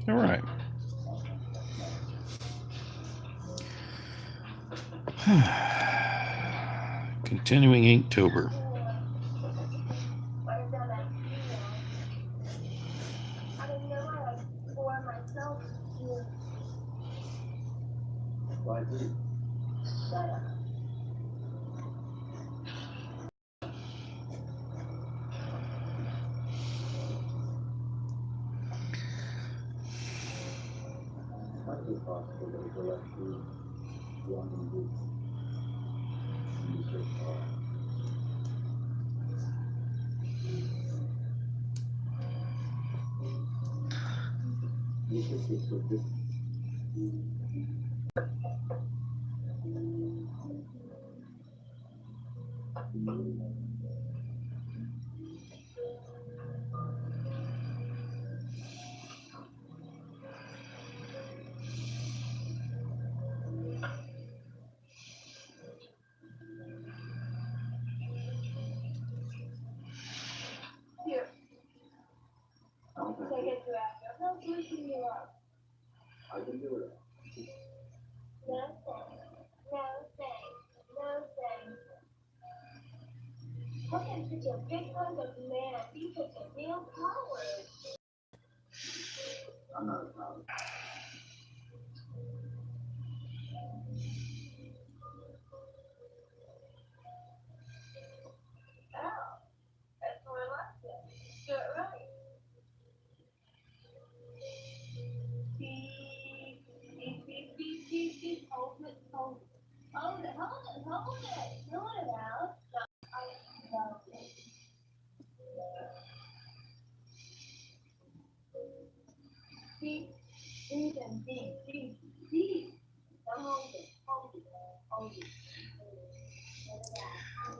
All right. Continuing Inktober.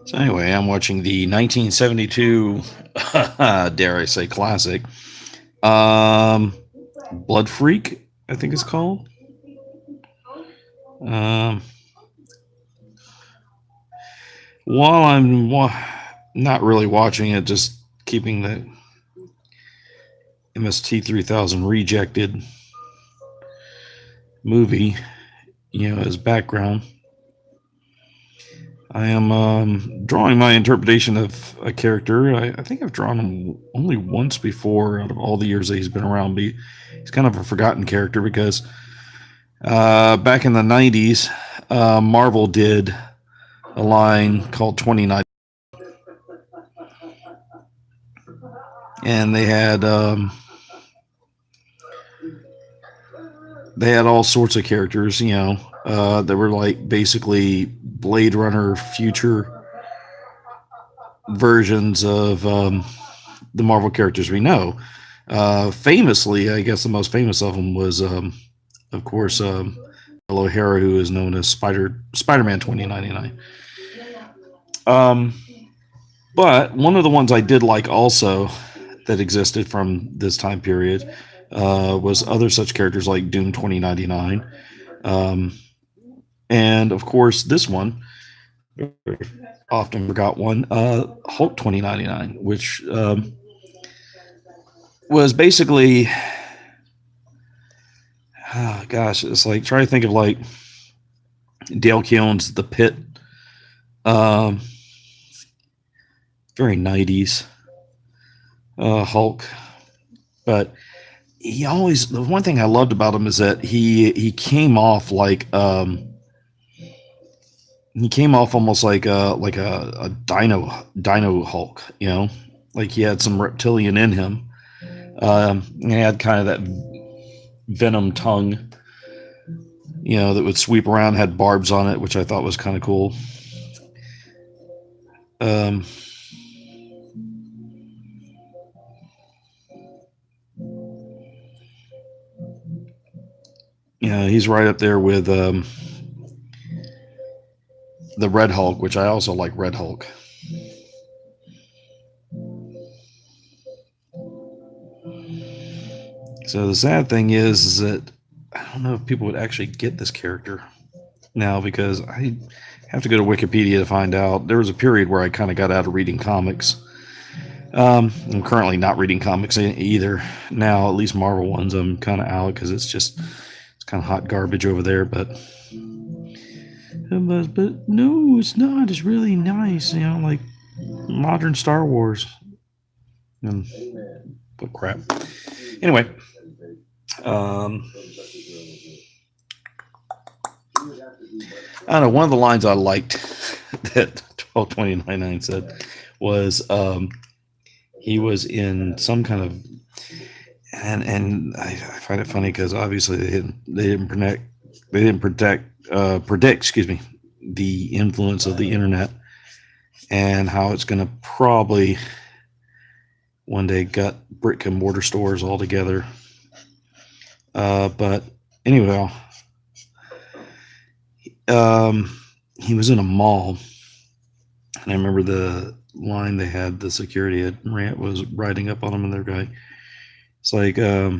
So anyway, I'm watching the 1972, dare I say, classic, Blood Freak, I think it's called. Um, while not really watching it, just keeping the MST 3000 rejected movie, as background. I am drawing my interpretation of a character. I think I've drawn him only once before out of all the years that he's been around. But he's kind of a forgotten character because back in the 90s, Marvel did a line called 29. And they had all sorts of characters, that were like basically Blade Runner future versions of the Marvel characters we know. Famously, I guess the most famous of them was, of course, O'Hara, who is known as Spider-Man 2099. But one of the ones I did like also that existed from this time period was other such characters like Doom 2099. And of course, this one, often forgot one, Hulk 2099, which was basically, oh gosh, it's like trying to think of like Dale Keown's The Pit, um, very 90s Hulk. But the one thing I loved about him is that he came off like he came off almost like a dino Hulk, like he had some reptilian in him. He had kind of that venom tongue, that would sweep around, had barbs on it, which I thought was kind of cool. Um, he's right up there with the Red Hulk, which I also like Red Hulk. So the sad thing is that I don't know if people would actually get this character now because I have to go to Wikipedia to find out. There was a period where I kind of got out of reading comics. I'm currently not reading comics either now, at least Marvel ones. I'm kind of out because it's kind of hot garbage over there. But no, it's not. It's really nice. Like modern Star Wars. And what crap. Anyway, um, I don't know. One of the lines I liked that 12/20/99 said was he was in some kind of and I find it funny because obviously they didn't predict excuse me the influence of the internet and how it's going to probably one day gut brick and mortar stores altogether. But anyway, he was in a mall, and I remember the line they had. The security was riding up on him, and their guy. It's like, so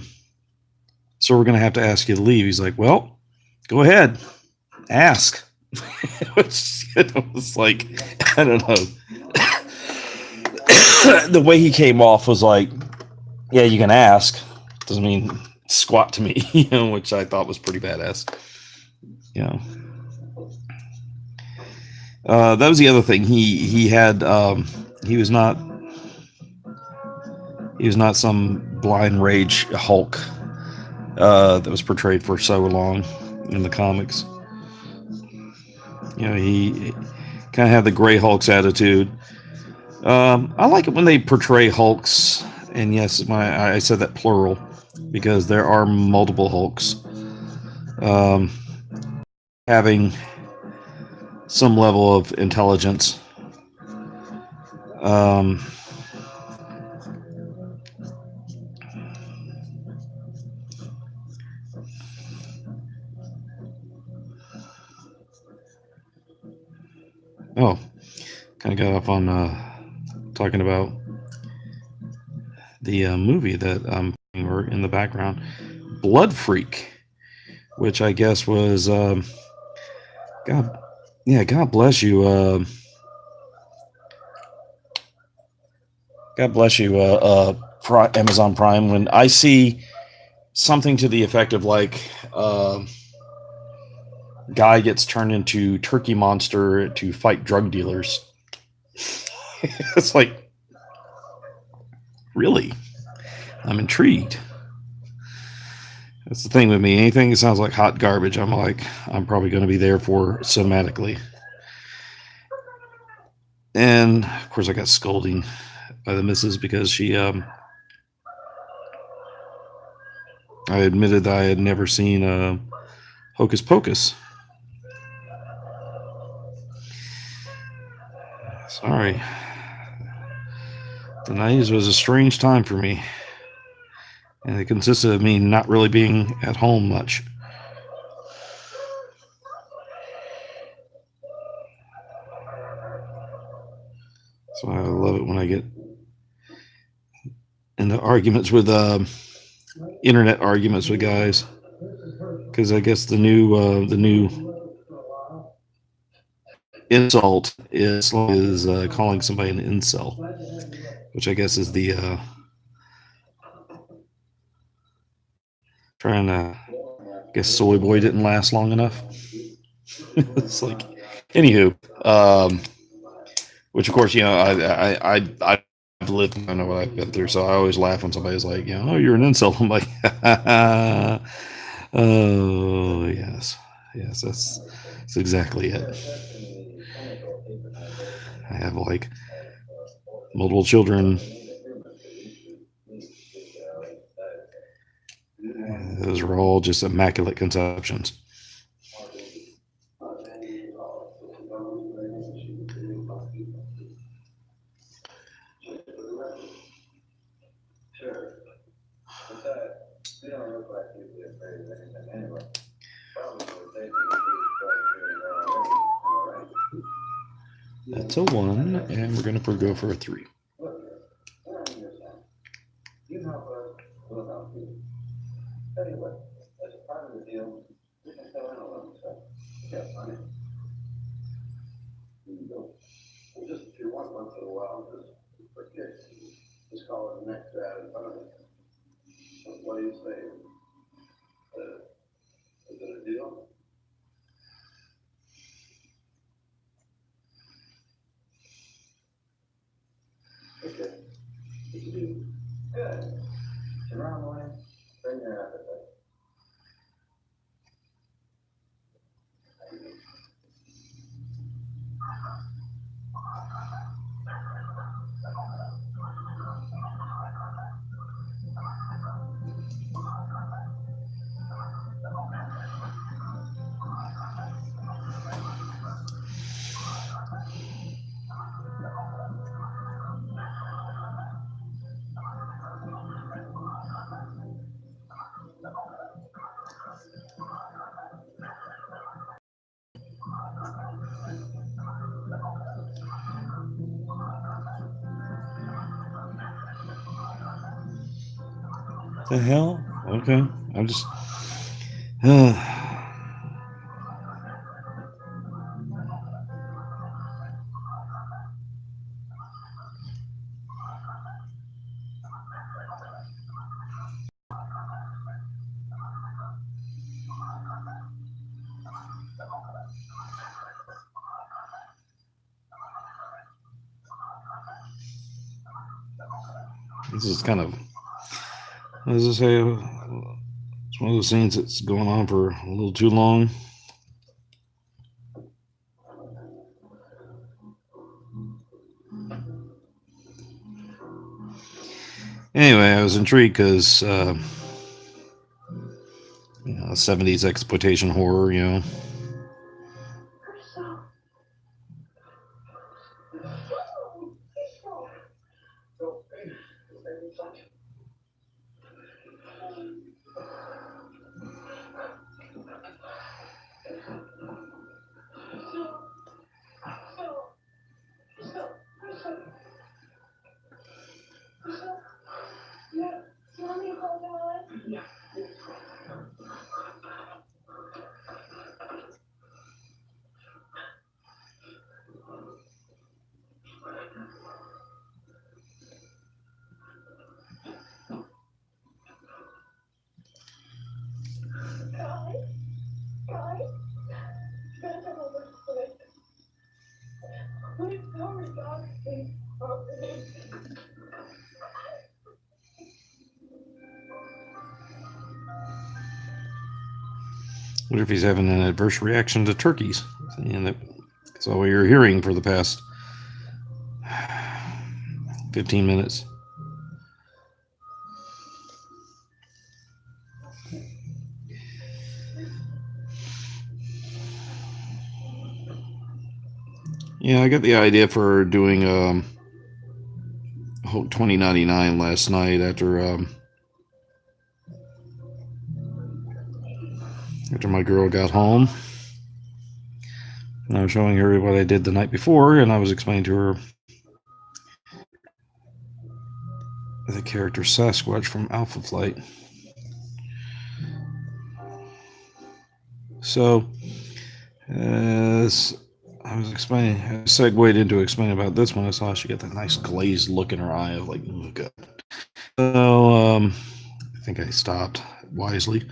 we're going to have to ask you to leave. He's like, well, go ahead, ask. It was like, I don't know. The way he came off was like, yeah, you can ask. Doesn't mean squat to me, which I thought was pretty badass. You know, that was the other thing. He had he was not some blind rage Hulk that was portrayed for so long in the comics. He kind of had the Gray Hulk's attitude. I like it when they portray Hulks, and yes, I said that plural because there are multiple Hulks. Having some level of intelligence. Um, oh, kind of got off on talking about the movie that were in the background, Blood Freak, which I guess was God, yeah, God bless you, God bless you, Amazon Prime. When I see something to the effect of like, guy gets turned into turkey monster to fight drug dealers, it's like, really, I'm intrigued. That's the thing with me. Anything that sounds like hot garbage, I'm probably going to be there for cinematically. And of course, I got scolding by the missus because I admitted that I had never seen Hocus Pocus. Sorry. The 90s was a strange time for me. And it consisted of me not really being at home much. So I love it when I get into arguments with internet arguments with guys, because I guess the new insult is calling somebody an incel, which I guess is the trying to guess Soy Boy didn't last long enough. It's like, anywho, which of course I've lived, I know what I've been through, so I always laugh when somebody's like, oh, you're an incel. I'm like, oh yes, that's exactly it. I have like multiple children. Those are all just immaculate conceptions. That's a 1, and we're going to go for a 3. The hell? Okay. I'm just. This is kind of, as I say, it's one of those scenes that's going on for a little too long. Anyway, I was intrigued because, 70s exploitation horror, Wonder if he's having an adverse reaction to turkeys. And that's all you're hearing for the past 15 minutes. Yeah, I got the idea for doing 2099 last night after my girl got home. And I was showing her what I did the night before, and I was explaining to her the character Sasquatch from Alpha Flight. So, as I was explaining, I segued into explaining about this one. I saw she got that nice glazed look in her eye of like, oh god. So, I think I stopped wisely.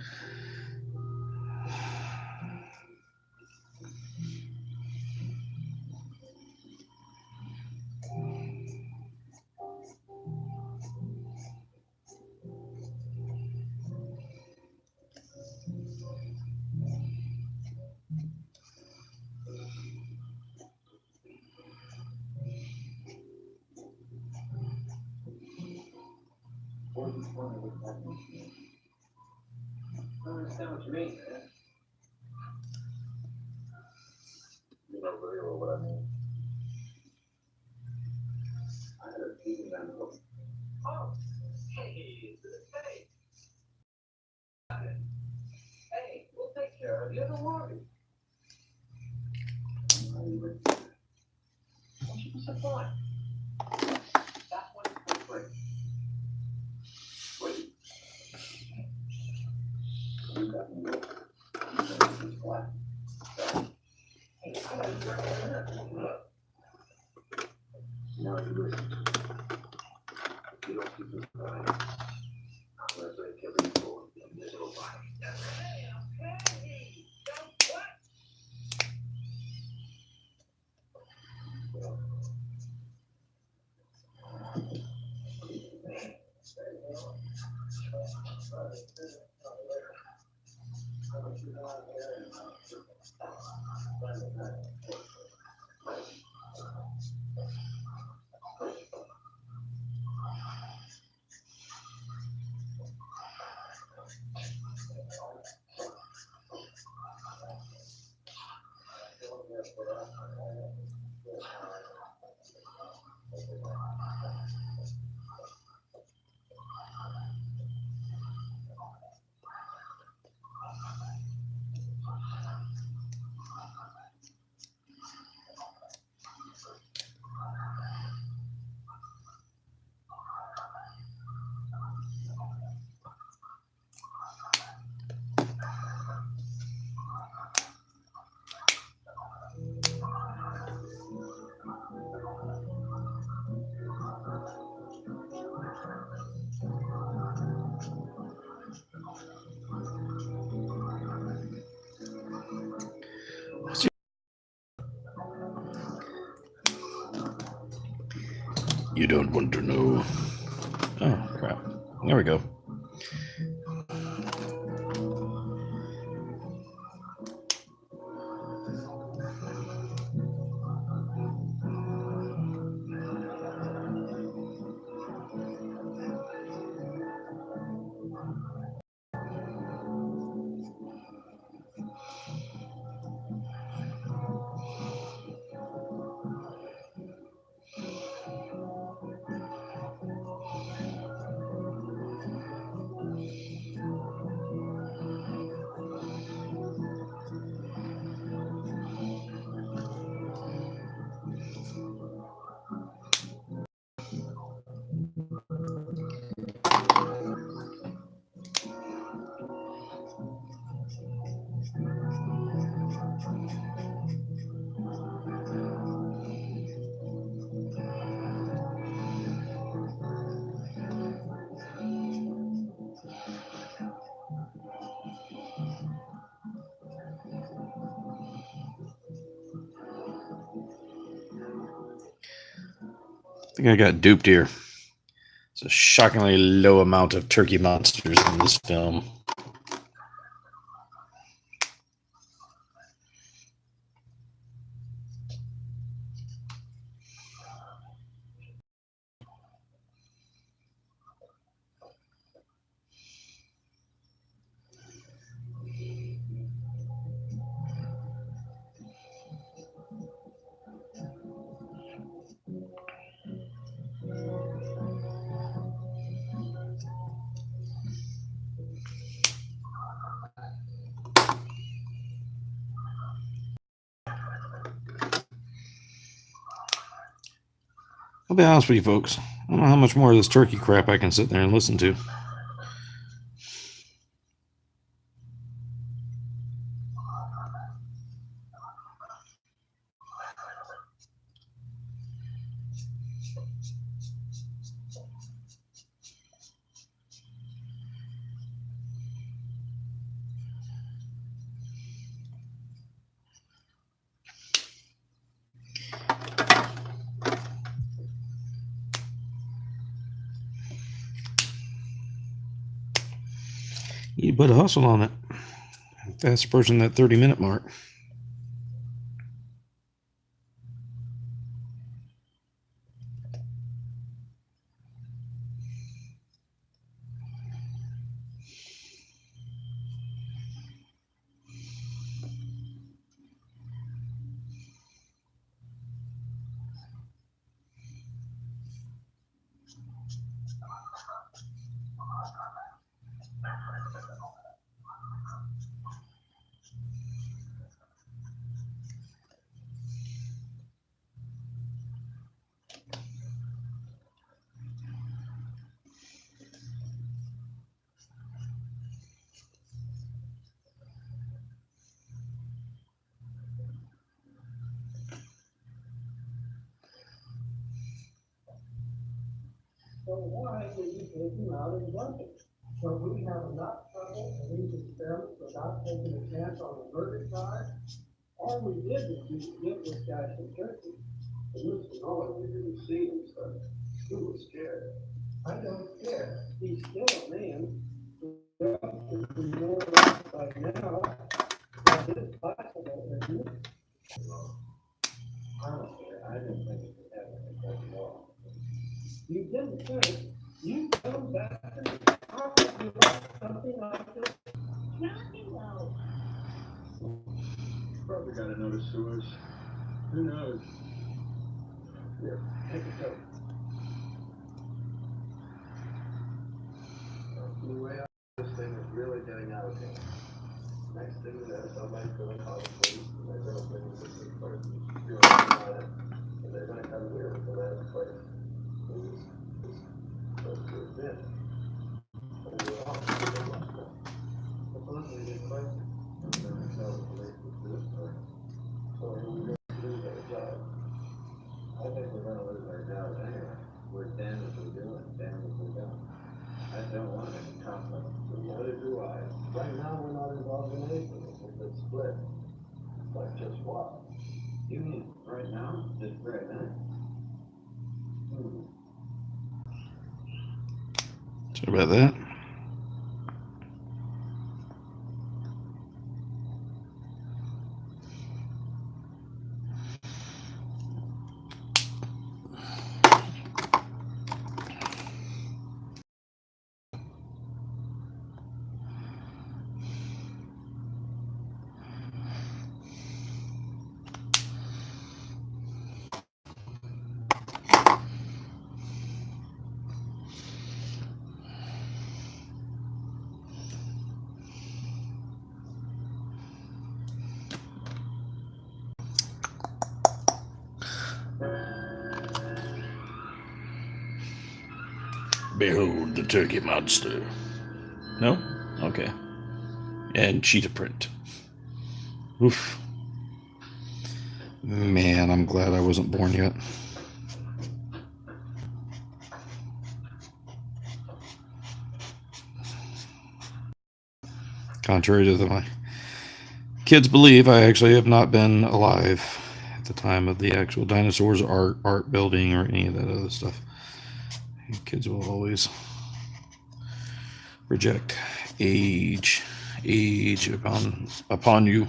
You don't want to know. Oh, crap. There we go. I think I got duped here. It's a shockingly low amount of turkey monsters in this film. I'll be honest with you folks, I don't know how much more of this turkey crap I can sit there and listen to. You put a hustle on it. Fast approaching that 30-minute mark. So why did you take him out and dump him? So we have enough trouble in these experiments without taking a chance on the murder charge? All we did was give this guy some turkey. And Mr. Nolan, we didn't see him, so he was scared. I don't care. He's still a man. Well, if we know that by now, that is possible, isn't it? I don't care. I didn't think it could happen at all. You didn't think you go back and probably write something like this? Not below. Probably got another sewers. Who knows? Here, take a coat. Anyway, this thing is really getting out of hand. Next thing you know, somebody's going to call the police, and they're going to bring the missing person here on it, and they're going to come here to the last place. This is supposed to have been. And we're all going to lost them. Suppose we get closer. I'm going to tell the police it's this story. So we're going to lose our job. I think we're going to lose our jobs anyway. We're damned if we do and damned if we don't. I don't want any conflict. Neither do I. Right now, we're not involved in anything. It's a split. But just what? You mean right now? This very minute? Sorry about that. Behold the turkey monster. No? Okay. And cheetah print. Oof. Man, I'm glad I wasn't born yet. Contrary to my kids believe, I actually have not been alive at the time of the actual dinosaurs art building or any of that other stuff. Kids will always reject age upon you.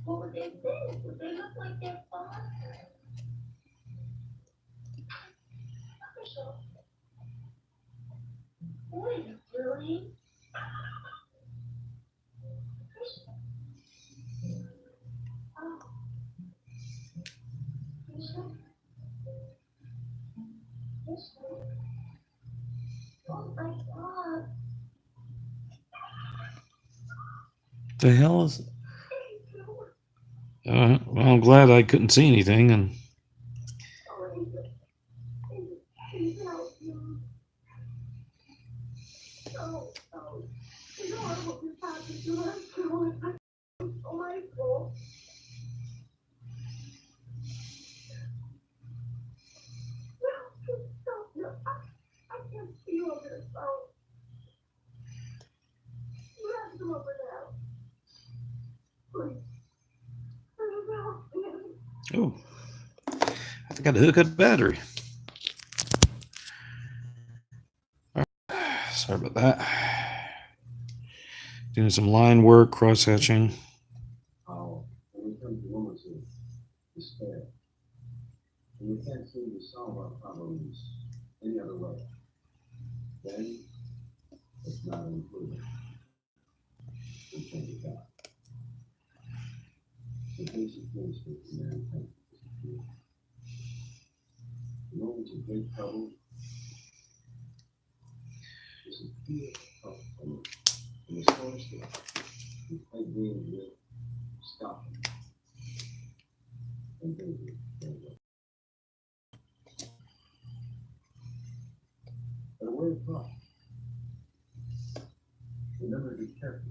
What would they think? Would they look like their father? So, what are you doing? Oh, oh my God. The hell is? Well, I'm glad I couldn't see anything, and oh, I forgot to hook up the battery. Sorry about that. Doing some line work, cross hatching. When it comes to moments of despair, and you can't seem to solve our problems any other way, then it's not an improvement. We change it out. The basic things that mankind disappear. The moments of great trouble disappear from the source that we play games with, stop them, and then we go away. But a way of thought. Remember to be careful.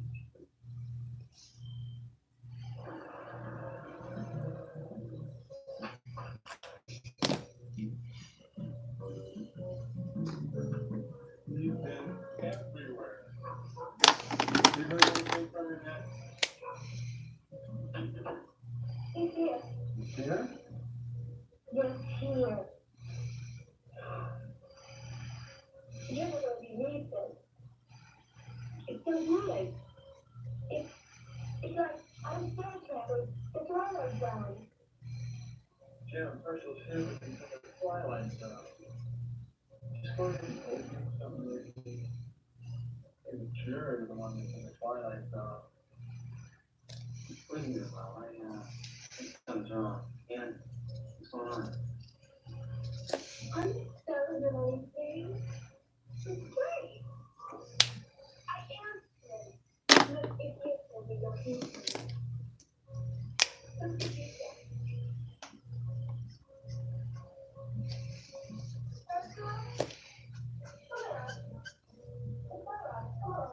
You've been everywhere. You heard anything from him yet? He's here. He's here? Yes, here. You're not going to believe this. It's so good. It's like I'm still traveling. The twilight zone. Jim, partial shiver into the twilight zone. Just going to open something immature is the one that's in the twilight zone. What do you do? Well, I'm John. And what's going on? I'm celebrating. It's great. I am good. But it is going to be your future. What's the future? Let's go. Come on. Come on.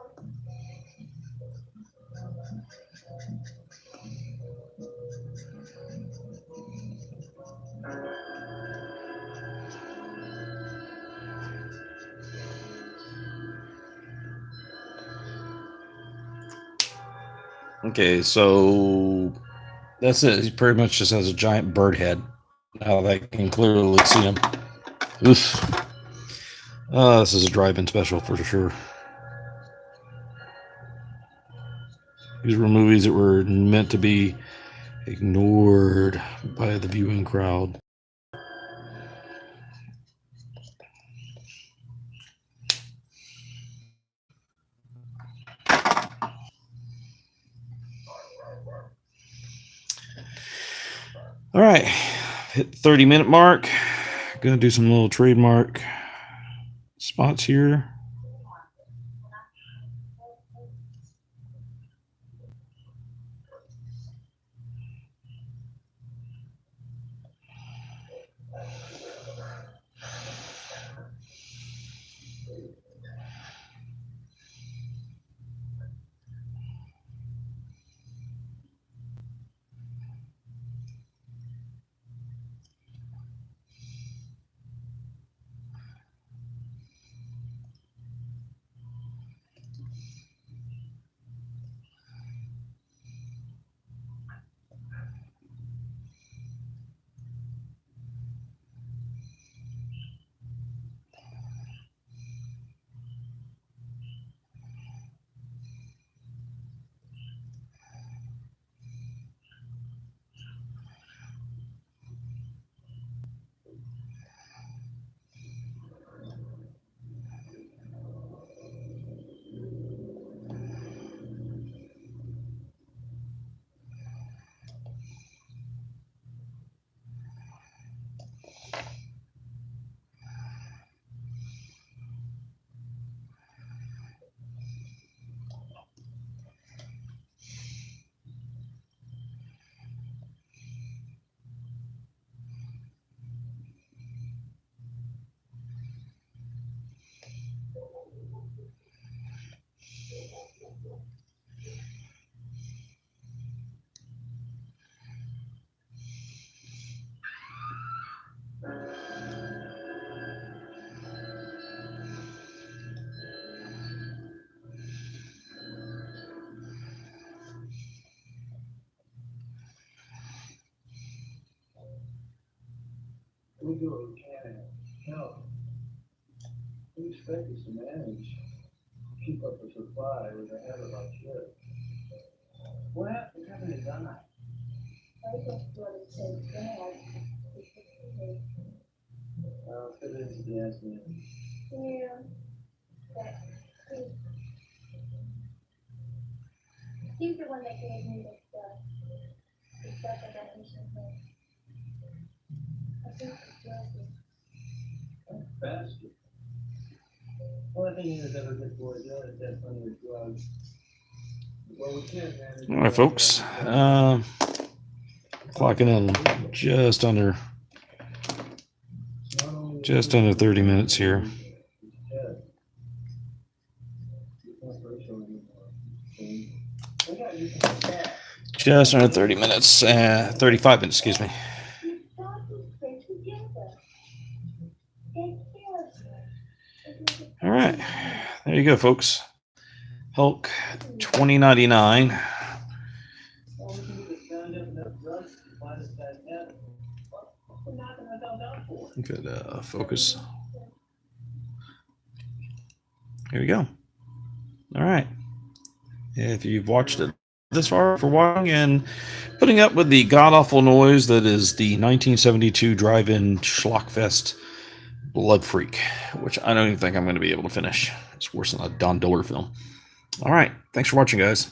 Okay, so that's it. He pretty much just has a giant bird head. Now that I can clearly see him. Oof. This is a drive-in special for sure. These were movies that were meant to be ignored by the viewing crowd. All right, hit 30-minute mark. Gonna do some little trademark spots here. we do what we can to help. We expect us to manage, keep up the supply with a habit like this. What happened to having to die? I just want to say bad. Fit into the answer. Yeah. He's the one that gave me this stuff about mission thing. I think it's working. Bastard. Only thing he was ever good for is that plenty of drugs. Well, we can't manage. All right, folks. Clocking in just under 30 minutes here. Just under 30 minutes, 35 minutes, excuse me. All right, there you go, folks. Hulk 2099. Good focus. Here we go. All right. If you've watched it this far for watching and putting up with the god-awful noise that is the 1972 drive-in schlockfest Blood Freak, which I don't even think I'm going to be able to finish. It's worse than a Don Diller film. All right. Thanks for watching, guys.